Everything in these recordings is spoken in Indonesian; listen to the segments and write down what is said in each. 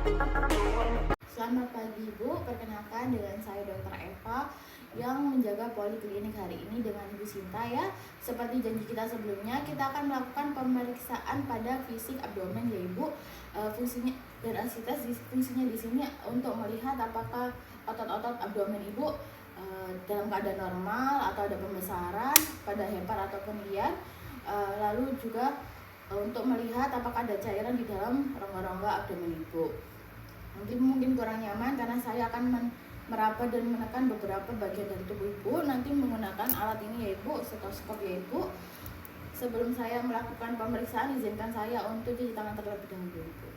Selamat pagi Ibu, perkenalkan dengan saya Dr. Eva yang menjaga poliklinik hari ini dengan Ibu Sinta ya. Seperti janji kita sebelumnya, kita akan melakukan pemeriksaan pada fisik abdomen ya Ibu. Fungsinya dan fungsinya di sini untuk melihat apakah otot-otot abdomen Ibu dalam keadaan normal atau ada pembesaran pada hepar ataupun liar. Lalu juga untuk melihat apakah ada cairan di dalam rongga-rongga abdomen Ibu. Mungkin kurang nyaman karena saya akan meraba dan menekan beberapa bagian dari tubuh Ibu. Nanti menggunakan alat ini ya Ibu, stetoskop ya Ibu. Sebelum saya melakukan pemeriksaan, izinkan saya untuk cuci tangan terlebih dahulu Ibu.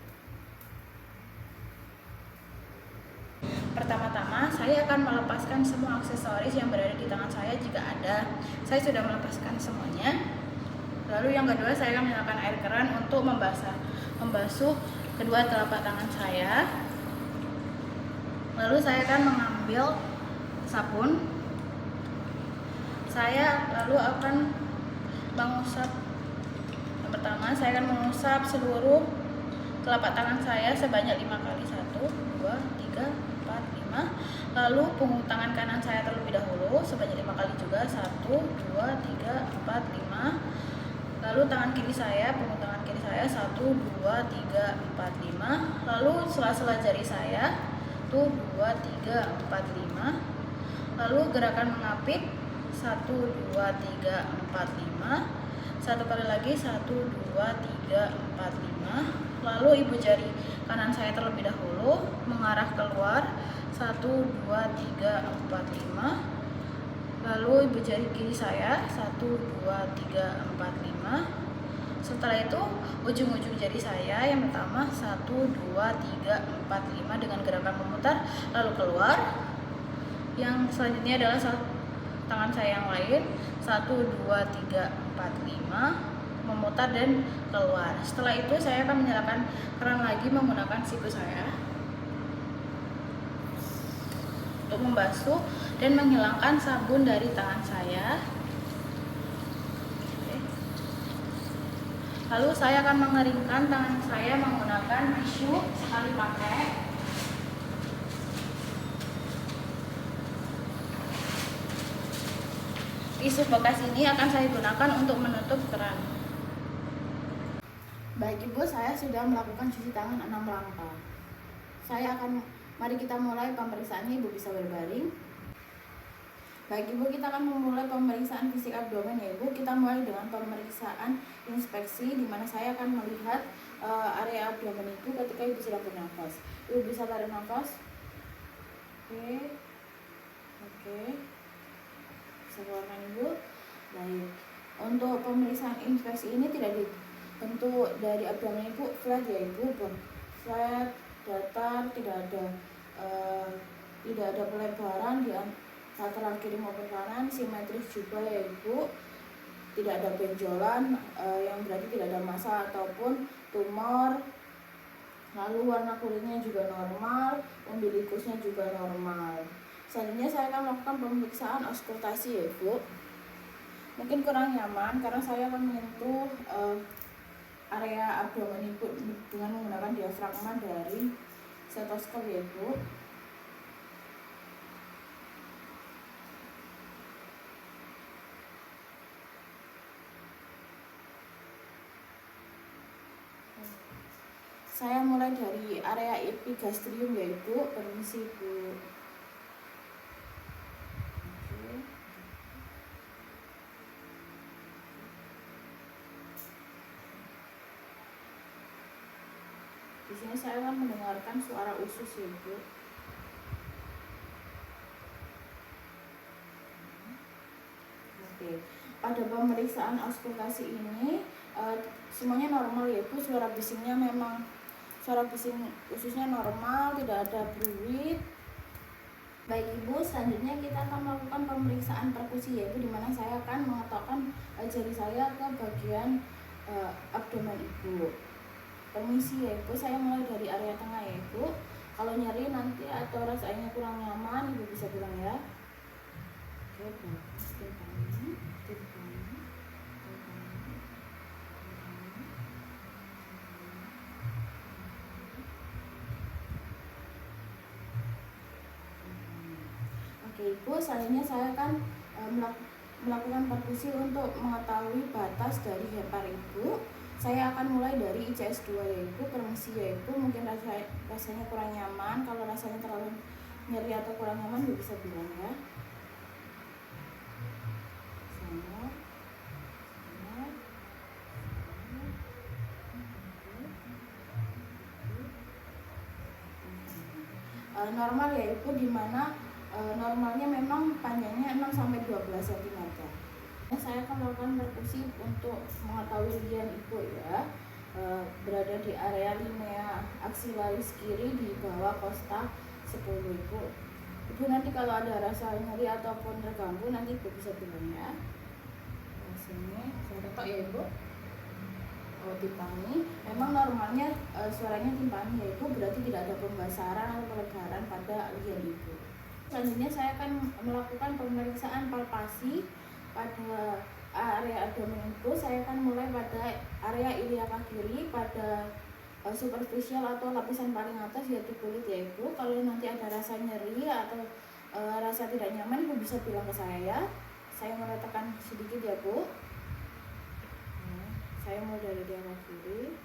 Pertama-tama saya akan melepaskan semua aksesoris yang berada di tangan saya jika ada. Saya sudah melepaskan semuanya. Lalu yang kedua, saya akan menggunakan air keran untuk membasuh kedua telapak tangan saya. Lalu saya akan mengambil sabun. Saya lalu akan mengusap. Yang pertama, saya akan mengusap seluruh telapak tangan saya sebanyak 5 kali. 1, 2, 3, 4, 5. Lalu punggung tangan kanan saya terlebih dahulu sebanyak 5 kali juga. 1, 2, 3, 4, 5. Lalu tangan kiri saya, punggung tangan kiri saya 1, 2, 3, 4, 5. Lalu sela-sela jari saya 1, 2, 3, 4, 5. Lalu gerakan mengapit 1, 2, 3, 4, 5. Satu kali lagi 1, 2, 3, 4, 5. Lalu ibu jari kanan saya terlebih dahulu mengarah keluar 1, 2, 3, 4, 5. Lalu ibu jari kiri saya 1, 2, 3, 4, 5. Setelah itu ujung-ujung jari saya yang pertama 1, 2, 3, 4, 5 dengan gerakan memutar lalu keluar. Yang selanjutnya adalah tangan saya yang lain 1, 2, 3, 4, 5 memutar dan keluar. Setelah itu saya akan menyalakan keran lagi menggunakan siku saya untuk membasuh dan menghilangkan sabun dari tangan saya. Lalu saya akan mengeringkan tangan saya menggunakan tisu sekali pakai. Tisu bekas ini akan saya gunakan untuk menutup keran. Baik Ibu, saya sudah melakukan cuci tangan 6 langkah. Mari kita mulai pemeriksaannya. Ibu bisa berbaring. Baik Ibu, kita akan memulai pemeriksaan fisik abdomen ya Ibu. Kita mulai dengan pemeriksaan inspeksi, di mana saya akan melihat area abdomen Ibu ketika Ibu sedang bernafas. Ibu bisa tarik nafas. Oke. Bisa keluarkan Ibu. Baik. Untuk pemeriksaan inspeksi ini tidak dibentuk dari abdomen Ibu flat ya Ibu. Flat, datar, tidak ada pelebaran di lateral kiri maupun kanan, simetris juga ya Ibu. Tidak ada benjolan yang berarti tidak ada massa ataupun tumor. Lalu warna kulitnya juga normal, umbilikusnya juga normal. Selanjutnya saya akan melakukan pemeriksaan auskultasi ya Ibu. Mungkin kurang nyaman karena saya akan menyentuh area abdomen Ibu dengan menggunakan diafragma dari stetoskop ya Ibu. Saya mulai dari area epigastrium ya Ibu. Permisi Ibu. Di sini saya akan mendengarkan suara usus ya Ibu. Oke. Pada pemeriksaan auskultasi ini semuanya normal ya Ibu. Suara bising ususnya normal, tidak ada bruit. Baik Ibu, selanjutnya kita akan melakukan pemeriksaan perkusi ya Ibu, di mana saya akan mengetokkan jari saya ke bagian abdomen Ibu. Permisi ya Ibu, saya mulai dari area tengah ya Ibu. Kalau nyeri nanti atau rasanya kurang nyaman, Ibu bisa bilang ya. Oke, bagus. ibu, selanjutnya saya akan melakukan perkusi untuk mengetahui batas dari hepar ibu. Saya akan mulai dari ICS 2 ya ibu. Permisi ya ibu, mungkin rasanya kurang nyaman. Kalau rasanya terlalu nyeri atau kurang nyaman ibu bisa bilang ya. Normal ya ibu, dimana normalnya memang panjangnya 6-12 cm. Saya akan melakukan perkusi untuk mengetahui lian ibu ya. Berada di area linea aksilaris kiri di bawah kosta 10 ibu. Ibu nanti kalau ada rasa nyeri ataupun terganggu nanti ibu bisa bilang ya. Sini saya ketok ya ibu. Timpani, memang normalnya suaranya timpani ya ibu, berarti tidak ada pembasaran atau pelebaran pada lian ibu. Selanjutnya saya akan melakukan pemeriksaan palpasi pada area abdomen ibu. Saya akan mulai pada area iliaka kiri pada superficial atau lapisan paling atas yaitu kulit ya ibu. Kalau nanti ada rasa nyeri atau rasa tidak nyaman ibu bisa bilang ke saya ya. Saya mulai tekan sedikit ya bu. Saya mau dari area kiri.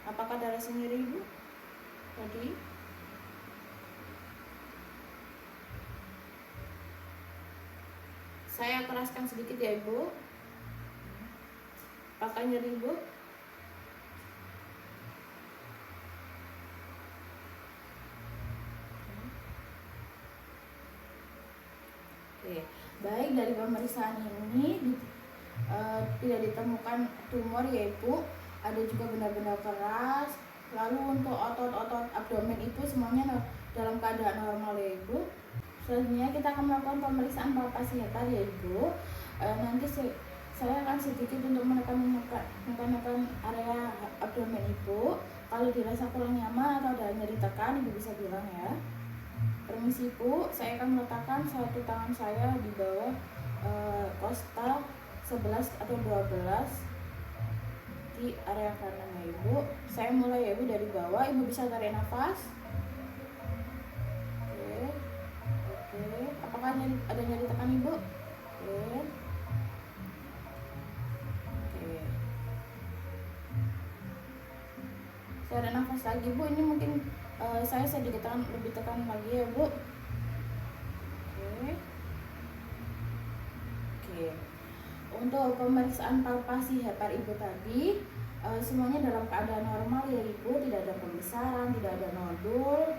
Apakah ada rasa nyeri ibu tadi? Saya keraskan sedikit ya ibu. Apakah nyeri ibu? Oke, baik, dari pemeriksaan ini tidak ditemukan tumor ya ibu. Ada juga benda-benda keras. Lalu untuk otot-otot abdomen ibu semuanya dalam keadaan normal ya ibu. Selanjutnya kita akan melakukan pemeriksaan palpasi hepar ya ibu. Nanti saya akan sedikit untuk menekan area abdomen ibu. Kalau dirasa kurang nyaman atau ada nyeri tekan ibu bisa bilang ya. Permisi ibu, saya akan meletakkan satu tangan saya di bawah kosta 11 atau 12 di area kanan ya ibu. Saya mulai ya ibu dari bawah, ibu bisa tarik nafas. Oke. Apakah ada nyeri tekan ibu? Oke. Saya ada nafas lagi bu, ini mungkin saya sedikit lebih tekan lagi ya bu. Oke. Untuk pemeriksaan palpasi hepar ibu tadi semuanya dalam keadaan normal ya ibu, tidak ada pembesaran, tidak ada nodul,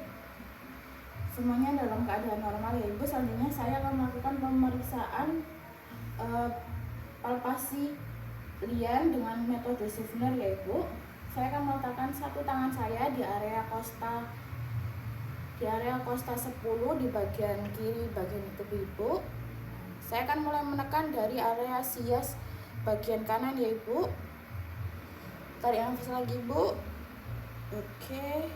semuanya dalam keadaan normal ya ibu. Selanjutnya saya akan melakukan pemeriksaan palpasi lian dengan metode Sifner ya ibu. Saya akan meletakkan satu tangan saya di area kosta 10 di bagian kiri bagian tubuh ibu. Saya akan mulai menekan dari area sias bagian kanan ya ibu. Tarik nafas lagi ibu. Oke.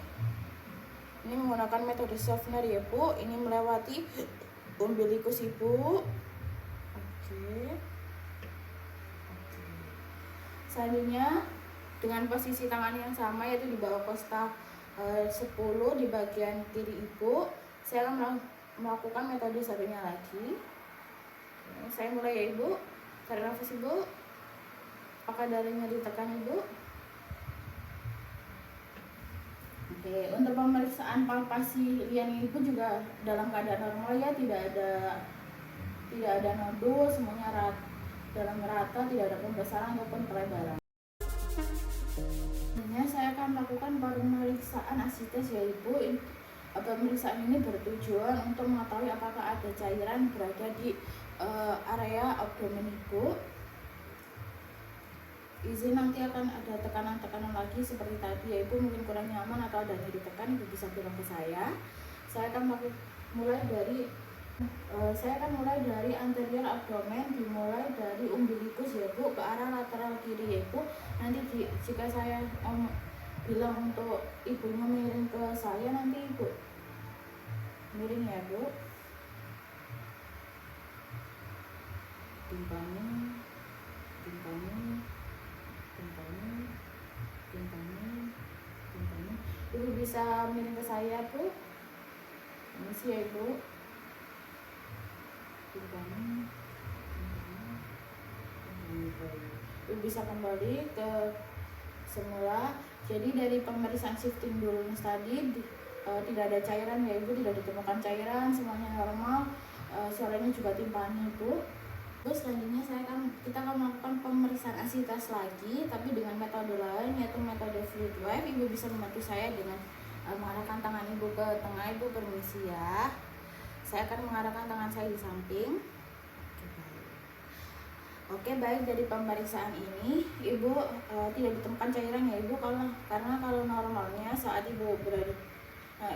Ini menggunakan metode Sifner ya bu. Ini melewati umbilikus ibu. Oke. Selanjutnya dengan posisi tangan yang sama yaitu di bawah kosta 10 di bagian kiri ibu, saya akan melakukan metode satunya lagi. Saya mulai ya ibu. Tarik nafas ibu. Apakah darahnya ditekan ibu? Oke, untuk pemeriksaan palpasi lian ibu juga dalam keadaan normal ya, tidak ada nodul, semuanya dalam rata, tidak ada pembesaran ataupun pelebaran. Saya akan melakukan pemeriksaan asites ya ibu. Pemeriksaan ini bertujuan untuk mengetahui apakah ada cairan berada di area abdomen ibu. Izin nanti akan ada tekanan-tekanan lagi seperti tadi ya ibu, mungkin kurang nyaman atau ada nyeri tekan ibu bisa bilang ke saya. Saya akan mulai dari anterior abdomen, dimulai dari umbilikus ya bu ke arah lateral kiri ya ibu. Nanti jika saya bilang untuk ibunya miring ke saya, nanti ibu miring ya bu. Timpani. Ibu bisa miring ke saya, Bu. Permisi ya, Ibu. Ibu bisa kembali ke semula. Jadi dari pemeriksaan shifting dulu tadi tidak ada cairan ya Ibu, tidak ditemukan cairan, semuanya normal. Suaranya juga timpani Ibu. Terus selanjutnya kita akan melakukan pemeriksaan asitas lagi, tapi dengan metode lain, yaitu metode fluid wave. Ibu bisa membantu saya dengan mengarahkan tangan Ibu ke tengah. Ibu permisi ya. Saya akan mengarahkan tangan saya di samping. Oke, baik. Dari pemeriksaan ini Ibu tidak ditemukan cairan ya Ibu, karena kalau normalnya saat Ibu berada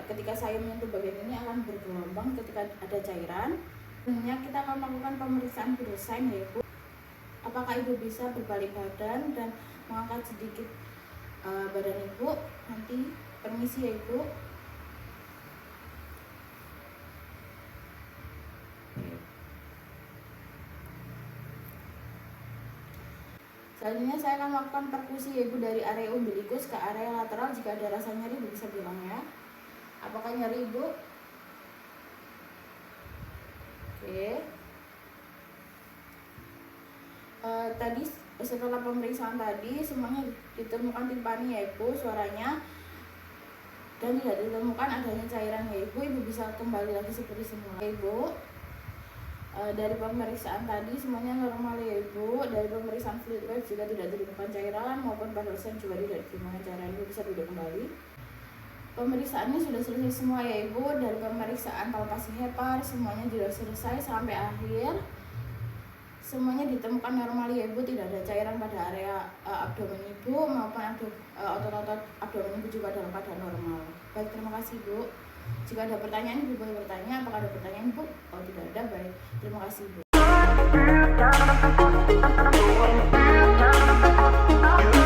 ketika saya menyentuh bagian ini akan bergelombang ketika ada cairan. Selanjutnya kita akan melakukan pemeriksaan vital sign ya Ibu. Apakah Ibu bisa berbalik badan dan mengangkat sedikit badan Ibu? Nanti permisi ya Ibu. Selanjutnya saya akan melakukan perkusi ya Ibu, dari area umbilikus ke area lateral. Jika ada rasa nyeri Ibu bisa bilang ya. Apakah nyeri Ibu? Oke. Tadi setelah pemeriksaan tadi semuanya ditemukan timpani ya Ibu, suaranya, dan tidak ditemukan adanya cairan ya Ibu. Ibu bisa kembali lagi seperti semula ya Ibu. Dari pemeriksaan tadi semuanya normal ya Ibu. Dari pemeriksaan fluid wave juga tidak ditemukan cairan, maupun vital sign juga tidak ditemukan cairan. Ibu bisa duduk kembali. Pemeriksaannya sudah selesai semua ya Ibu. Dari pemeriksaan palpasi hepar semuanya sudah selesai sampai akhir. Semuanya ditemukan normal ya Ibu, tidak ada cairan pada area abdomen Ibu, maupun otot-otot abdomen Ibu juga dalam keadaan normal. Baik, terima kasih Bu. Jika ada pertanyaan Ibu boleh bertanya. Apakah ada pertanyaan Bu? Oh, tidak ada. Baik, terima kasih Bu.